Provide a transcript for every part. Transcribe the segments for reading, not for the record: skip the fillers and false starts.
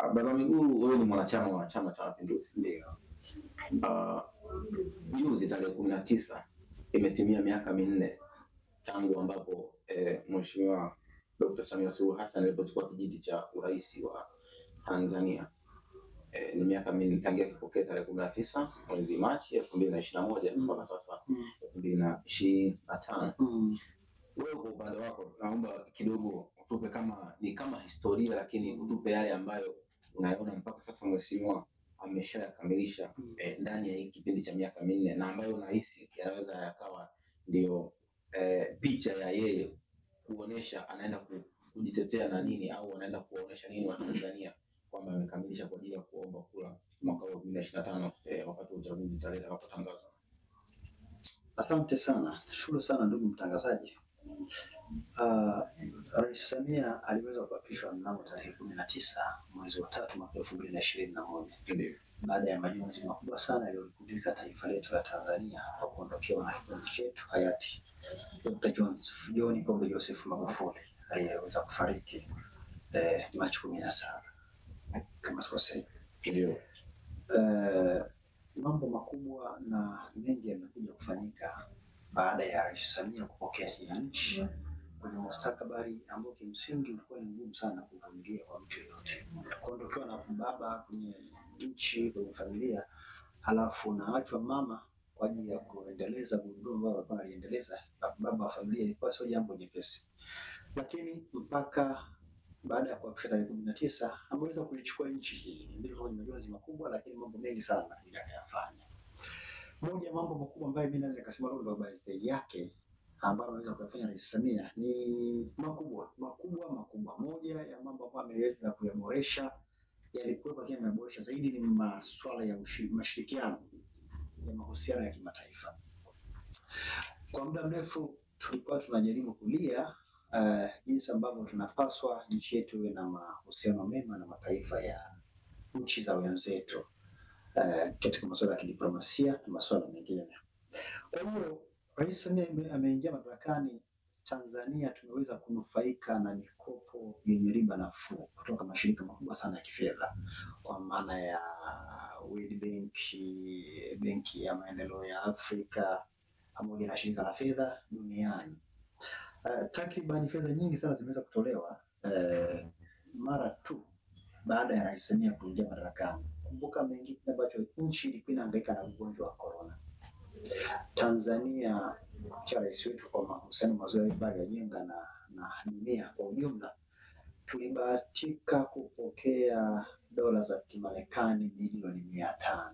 Baba Mwigulu, wewe ni mwanachama wa Chama cha Mapinduzi. Ndio. Juzi tarehe 19 imetimia miaka 4 tangu ambapo Mheshimiwa Dr. Samia Suluhu Hassan alipochukua kijiti cha urais wa Tanzania. Ni miaka 4 tangia kipokea tarehe 19 mwezi Machi 2021 mpaka sasa 2025. Wewe kwa upande wako naomba kidogo utupe kama historia, lakini utupe yale ambayo unaona mpaka sasa mheshimiwa ameshayakamilisha ndani ya hiki kipindi cha miaka 4 na ambayo unahisi yanaweza yakawa ndio picha ya yeye kuonesha anaenda kujitetea na nini, au anaenda kuonesha nini wa Tanzania kwamba amekamilisha kwa ajili ya kuomba kura mwaka wa 2025 wakati wa uchaguzi tarehe utakapotangazwa. Asante sana. Shukuru sana ndugu mtangazaji. Rais Samia aliweza kuapishwa mnamo tarehe 19 mwezi wa 3 mwaka 2021. Ndio. Baada ya majonzi makubwa sana yaliyolikumba taifa letu la Tanzania kwa kuondokewa na kiongozi chetu hayati Dr. John Pombe Joseph Magufuli aliyeweza kufariki Machi 17 kama sikosei. Ndio. Mambo makubwa na mengi yamekuja kufanyika baada ya Rais Samia kupokea hii nchi kwenye mustakabali ambao kimsingi ulikuwa ni ngumu sana kuvumilia kwa mtu yeyote. Kuondokewa na baba kwenye nchi, kwenye familia, halafu na watu wa mama kwa ajili ya kuendeleza gurudumu ambao walikuwa waliendeleza baba wa familia, ilikuwa sio jambo jepesi. Lakini mpaka baada ya kuapishwa tarehe 19 ameweza kuichukua nchi hii ndio kwenye majonzi makubwa, lakini mambo mengi sana yakayafanya. Moja ya mambo makubwa ambayo mimi naweza kusema ndio birthday yake ambayo anaweza kufanya Rais Samia ni makubwa. Moja ya mambo ambayo ameweza kuyaboresha yalikuwa kwa kiasi ameboresha zaidi ni masuala ya mashirikiano ya mahusiano ya kimataifa. Kwa muda mrefu tulikuwa tunajaribu kulia jinsi ambavyo tunapaswa nchi yetu iwe na mahusiano mema na mataifa ya nchi za wenzetu katika masuala ya kidiplomasia na masuala mengine. Kwa hiyo Rais Samia ameingia madarakani, Tanzania tumeweza kunufaika na mikopo yenye riba nafuu kutoka mashirika makubwa sana ya kifedha kwa maana ya World Bank, Benki ya Maendeleo ya Afrika pamoja na Shirika la Fedha Duniani. Takriban fedha nyingi sana zimeweza kutolewa mara tu baada ya Rais Samia kuingia madarakani. Kumbuka mengi ambacho nchi ilikuwa inahangaika na ugonjwa wa corona. Tanzania cha rais wetu kwa mahusiano mazuri bali ya jenga na dunia kwa ujumla, tulibahatika kupokea dola za Kimarekani milioni 500.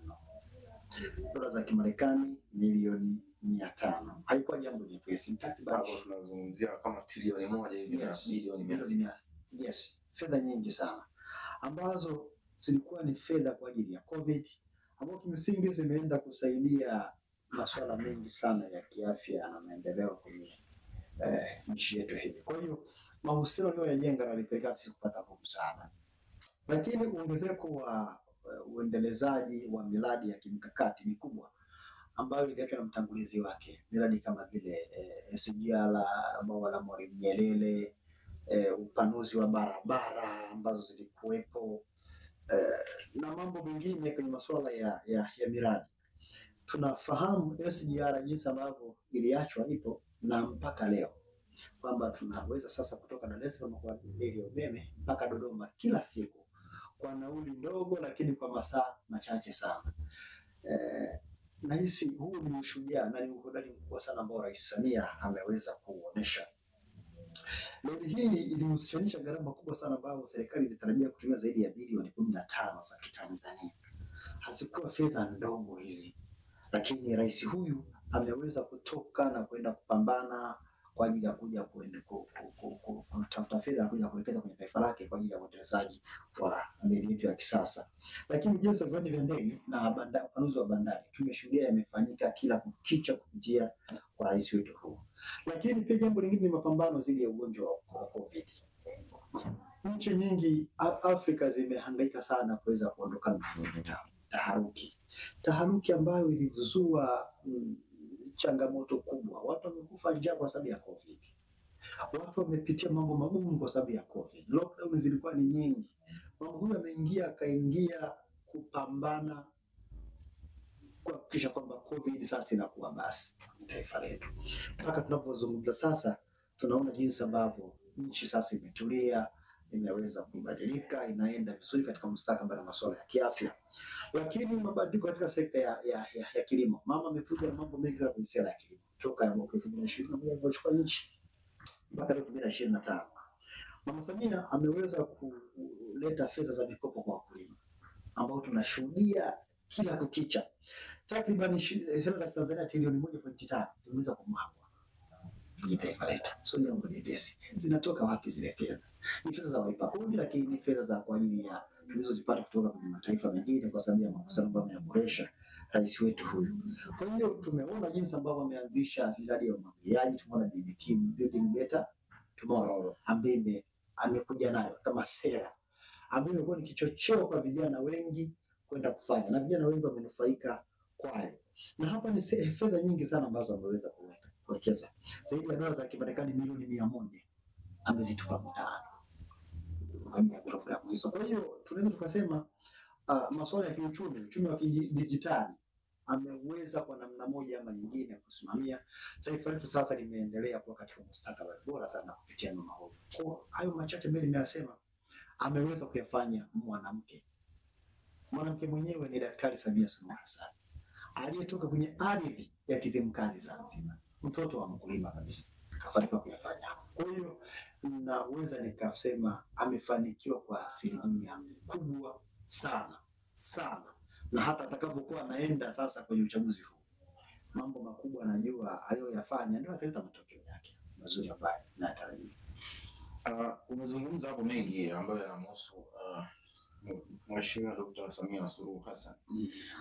Dola za Kimarekani milioni 500. Haikuwa jambo jepesi. Hapo tunazungumzia kama trilioni 1 hivi na bilioni 100. Yes, fedha nyingi sana ambazo zilikuwa ni fedha kwa ajili ya COVID ambapo kimsingi zimeenda kusaidia masuala mengi sana ya kiafya na maendeleo kwenye nchi yetu hii. Kwa hiyo mahusiano leo yajenga na lipeleka sisi kupata msaada. Lakini ongezeko wa uendelezaji wa miradi ya kimkakati mikubwa ambayo iliachwa na mtangulizi wake, miradi kama vile SGR, bwawa la Mwalimu Nyerere, upanuzi wa barabara ambazo zilikuwepo na mambo mengine kwenye masuala ya miradi. Tunafahamu SGR jinsi ambavyo iliachwa ipo na mpaka leo kwamba tunaweza sasa kutoka Dar es Salaam kwa reli ya umeme mpaka Dodoma kila siku kwa nauli ndogo, lakini kwa masaa machache sana. Na hisi huu ni ushujaa na ni uhodari mkubwa sana ambao Rais Samia ameweza kuonesha. Reli hii ilihusianisha gharama kubwa sana ambayo serikali ilitarajia kutumia zaidi ya bilioni 15 za Kitanzania. Hazikuwa fedha ndogo hizi. Lakini rais huyu ameweza kutoka na kwenda kupambana kwa ajili ya kuja kutafuta fedha na kuja kuwekeza kwenye taifa lake kwa ajili ya uendelezaji wa meli yetu ya kisasa. Lakini ujenzi wa viwanja vya ndege na upanuzi wa bandari tumeshuhudia yamefanyika kila kukicha kupitia kwa rais wetu huu. Lakini pia jambo lingine ni mapambano dhidi ya ugonjwa wa COVID. Nchi nyingi Afrika zimehangaika sana kuweza kuondokana na taharuki ambayo ilizua changamoto kubwa. Watu wamekufa njaa kwa sababu ya COVID. Watu wamepitia mambo magumu kwa sababu ya COVID. Lockdown zilikuwa ni nyingi. mama huyu akaingia kupambana kuhakikisha kwamba COVID sasa inakuwa basi taifa letu. Mpaka tunapozungumza sasa, tunaona jinsi ambavyo nchi sasa imetulia, imeweza kubadilika, inaenda vizuri katika mustakabali wa masuala ya kiafya. Lakini mabadiliko katika sekta ya kilimo, mama amekuja na mambo mengi sana kwenye sera ya kilimo toka mwaka 2021 alipochukua nchi mpaka 2025. Mama Samia ameweza kuleta fedha za mikopo kwa wakulima ambao tunashuhudia kila kukicha. Takriban hela za Tanzania trilioni 1.5 zimeweza kumwagwa kwenye taifa letu. Sio jambo jepesi. Zinatoka wapi zile fedha? Ni fedha za walipa kodi, lakini ni fedha za kwa ajili ya tulizozipata kutoka kwenye mataifa mengine kwa sababu ya mahusiano ambayo yameboreshwa rais wetu huyu. Kwa hiyo tumeona jinsi ambavyo ameanzisha miradi ya umwagiliaji, tumeona DBT, Building Better Tomorrow, ambaye amekuja nayo kama sera ambayo imekuwa ni kichocheo kwa vijana wengi kwenda kufanya, na vijana wengi wamenufaika kwayo. Na hapa ni fedha nyingi sana ambazo ameweza kuwekeza. Zaidi ya dola za Kimarekani milioni 100 amezitupa mtaani kwa ajili ya programu hizo. Kwa hiyo tunaweza tukasema masuala ya kiuchumi, uchumi wa kidijitali ameweza kwa namna moja ama nyingine kusimamia. Taifa letu sasa limeendelea kuwa katika mustakabali bora sana kupitia mama huyu. Kwa hayo machache mbele nimeyasema, ameweza kuyafanya mwanamke. Mwanamke mwenyewe ni Daktari Samia Suluhu Hassan, aliyetoka kwenye ardhi ya Kizimkazi Zanzibar, mtoto wa mkulima kabisa, kafanikiwa kuyafanya. Kwa hiyo naweza nikasema amefanikiwa kwa asilimia kubwa sana sana, na hata atakapokuwa anaenda sasa kwenye uchaguzi huu, mambo makubwa anajua aliyoyafanya ndio ataleta matokeo yake mazuri ambayo natarajia. Umezungumza hapo mengi ambayo yanamhusu Mheshimiwa Dr. Samia Suluhu Hassan.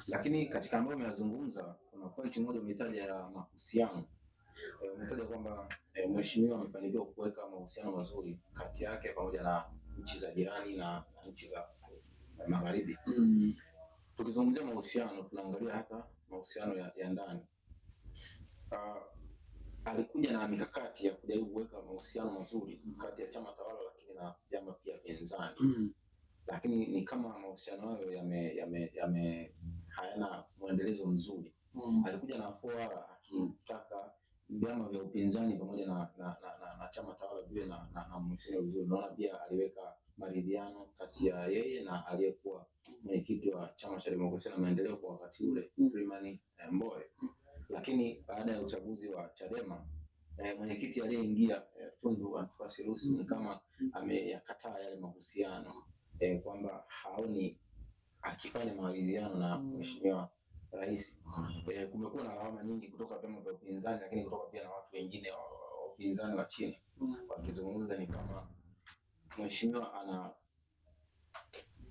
Lakini katika ambayo umezungumza kuna point moja umetaja ya mahusiano. Umetaja kwamba Mheshimiwa amefanikiwa kuweka mahusiano mazuri kati yake pamoja na nchi za jirani na nchi za magharibi. Tukizungumzia mahusiano tunaangalia hata mahusiano ya ndani. Alikuja na mikakati ya kujaribu kuweka mahusiano mazuri kati ya chama tawala lakini na vyama pia pinzani. Lakini ni kama mahusiano hayo hayana muendelezo mzuri. Alikuja na fora akitaka vyama vya upinzani pamoja na chama tawala viwe na mahusiano mzuri. Naona pia aliweka maridhiano kati ya yeye na aliyekuwa mwenyekiti wa Chama cha Demokrasia na Maendeleo kwa wakati ule, Freeman Mbowe. Lakini baada ya uchaguzi wa Chadema, mwenyekiti aliyeingia Tundu Antipas Lissu ni kama ameyakataa yale mahusiano, kwamba haoni akifanya maridhiano na Mheshimiwa Rais. Kumekuwa na lawama nyingi kutoka vyama vya upinzani, lakini kutoka pia na watu wengine wa upinzani wa chini wakizungumza ni kama Mheshimiwa ana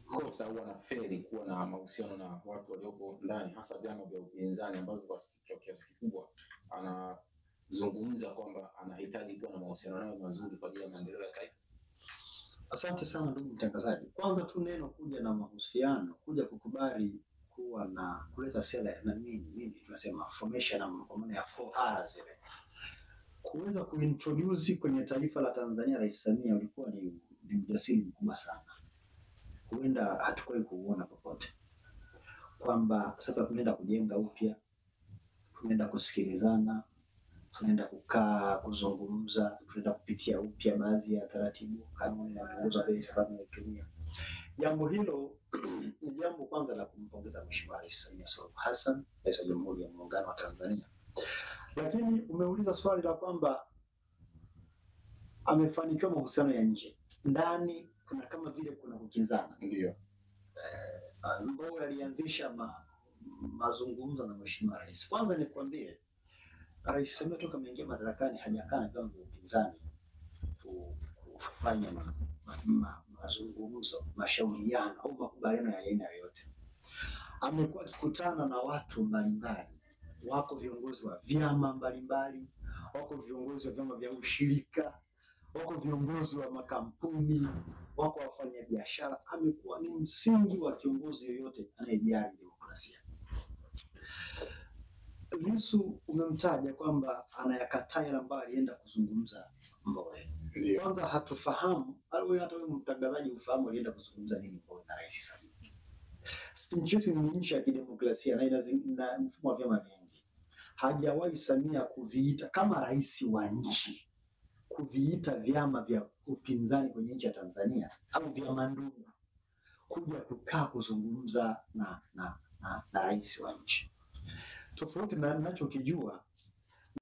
kosa au anafeli kuwa na mahusiano na watu walioko ndani, hasa vyama vya upinzani ambavyo kwa kiasi kikubwa anazungumza kwamba anahitaji kuwa na mahusiano nayo mazuri kwa ajili ya maendeleo ya taifa. Asante sana ndugu mtangazaji. Kwanza tu neno kuja na mahusiano, kuja kukubali kuwa na kuleta sera na nini tunasema formation kwa maana ya 4R zile. Kuweza kuintroduce kwenye taifa la Tanzania Rais Samia ulikuwa ni ujasiri mkubwa sana. Huenda hatukuwahi kuuona popote. Kwamba sasa tunaenda kujenga upya, tunaenda kusikilizana, tunaenda kukaa kuzungumza, tunaenda kupitia upya baadhi ya taratibu, kanuni na mwongozo wa tunayotumia. Jambo hilo ni jambo kwanza la kumpongeza Mheshimiwa Rais Samia Suluhu Hassan, Rais wa Jamhuri ya Muungano wa Tanzania. Lakini umeuliza swali la kwamba amefanikiwa mahusiano ya nje. Ndani kuna kama vile kuna kukinzana. Ndio. Mbowe alianzisha mazungumzo na Mheshimiwa Rais. Kwanza nikwambie, Rais Samia toka ameingia madarakani hajakaa na vyama vya upinzani kufanya mazungumzo, mashauriano au makubaliano ya aina yoyote. Amekuwa akikutana na watu mbalimbali. Wako viongozi wa vyama mbalimbali, wako viongozi wa vyama vya ushirika, wako viongozi wa makampuni, wako wafanyabiashara. Amekuwa ni msingi wa kiongozi yoyote anayejali demokrasia. Lissu umemtaja kwamba anayakataa yale ambayo alienda kuzungumza Mbowe. Kwanza hatufahamu, hata wewe mtangazaji ufahamu alienda kuzungumza nini kwa na Rais Samia. Nchi yetu ni nchi ya kidemokrasia na ina mfumo wa vyama vingi. Hajawahi Samia kuviita kama rais wa nchi, kuviita vyama vya upinzani kwenye nchi ya Tanzania au vyama ndugu kuja kukaa kuzungumza na rais wa nchi. Tofauti na ninachokijua,